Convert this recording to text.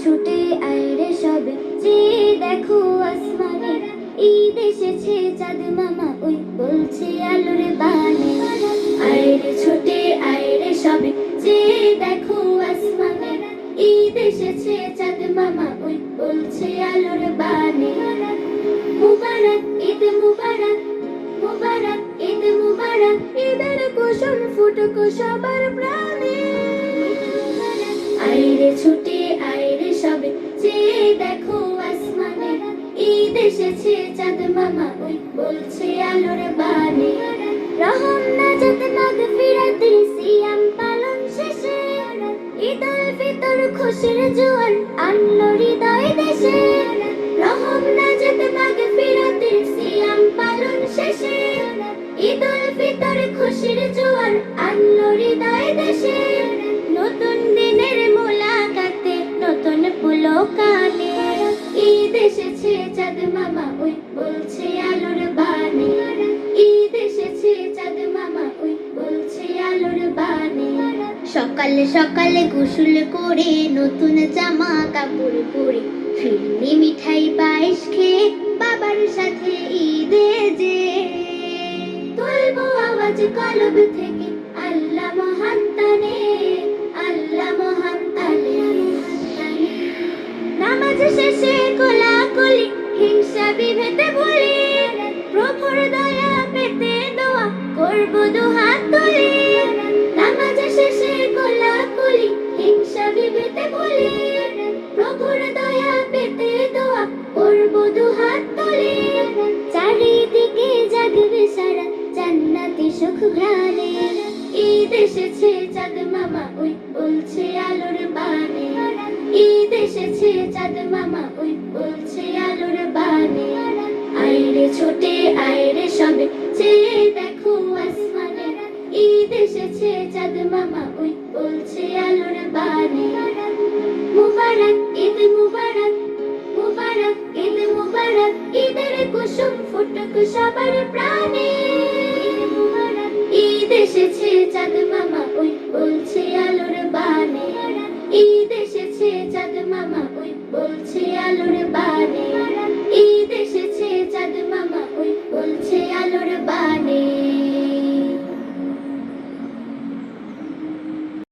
ছুটে আয় রে সবে, চেয়ে দেখো আসমানে, ঈদ এসেছে চাঁদ মামা ওই বলছে আলোর বানে। আয় রে ছুটে আয় রে সবে, চেয়ে দেখো আসমানে, ঈদ এসেছে চাঁদ মামা ওই বলছে আলোর বানে। মুবারক ঈদ মুবারক, মুবারক ঈদ মুবারক, ঈদের কুসুম ফুটুক সবার প্রাণে। আয় রে ছুটে আয় রে সবে, চেয়ে দেখো আসমানে, ঈদ এসেছে চাঁদ মামা ওই বলছে আলোর বানে। রহম নাজাত মাগফিরাতের সিয়াম পালন শেষে, ঈদ উল ফিতর খুশির জোয়ার আনলো হৃদয় দেশে। রহম নাজাত মাগফিরাতের সিয়াম পালন শেষে, ঈদ উল ফিতর খুশির জোয়ার আনলো হৃদয় দেশে। নতুন দিনের মোলাকাতে নতুন পুলকানে, ঈদ এসেছে চাঁদ মামা ওই বলছে আলোর বানে। ঈদ এসেছে চাঁদ মামা ওই বলছে আলোর বানে। সকালে সকালে গোসল করে নতুন জামা কাপড় পরে, ফিরনি মিঠাই পায়েস খেয়ে বাবার সাথে ঈদে যে তুলবো আওয়াজ কলব থেকে আল্লাহ মহান তানে, আল্লাহ মহান তানে। নামাজ শেষে কোলাকুলি হিংসা বিভেদে ভুলি, প্রভুর দয়া পেতে দোয়া করব দুহাত তুলি। নামাজ শেষে কোলাকুলি হিংসা বিভেদে ভুলি, প্রভুর দয়া পেতে দোয়া করব দুহাত তুলি। চারিদিকে জাগবে সারা জান্নাতি সুখ ঘ্রাণে, ঈদ এসেছে চাঁদ মামা ওই বলছে আলোর বানে। ঈদ এসেছে চাঁদ মামা ওই বলছে আলোর বানে। আয় রে ছোটে আয় রে সবে, চেয়ে দেখো আসমানে, ঈদ এসেছে চাঁদ মামা ওই বলছে আলোর বানে। মুবারক ঈদ মুবারক, মুবারক ঈদ মুবারক, ঈদের কুসুম ফুটুক সবার প্রাণে। ঈদ এসেছে চাঁদ মামা ওই বলছে আলোর বানে। ঈদ এসেছে চাঁদ মামা ওই বলছে আলোর বানে।